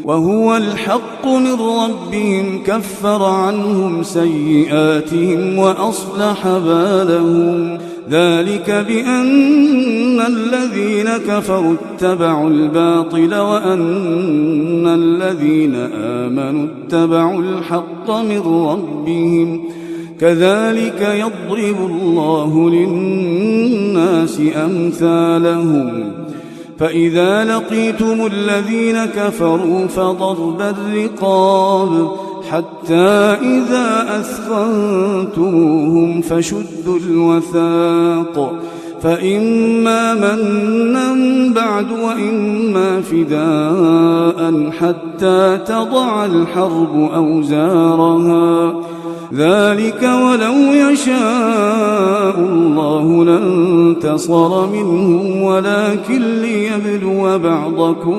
وهو الحق من ربهم كفر عنهم سيئاتهم وأصلح بالهم. ذلك بأن الذين كفروا اتبعوا الباطل وأن الذين آمنوا اتبعوا الحق من ربهم. كذلك يضرب الله للناس أمثالهم. فإذا لقيتم الذين كفروا فضرب الرقاب حتى إذا أثخنتموهم فشدوا الوثاق فإما منا بعد وإما فداء حتى تضع الحرب أوزارها. ذلك ولو يشاء الله لانتصر منهم ولكن ليبلو بعضكم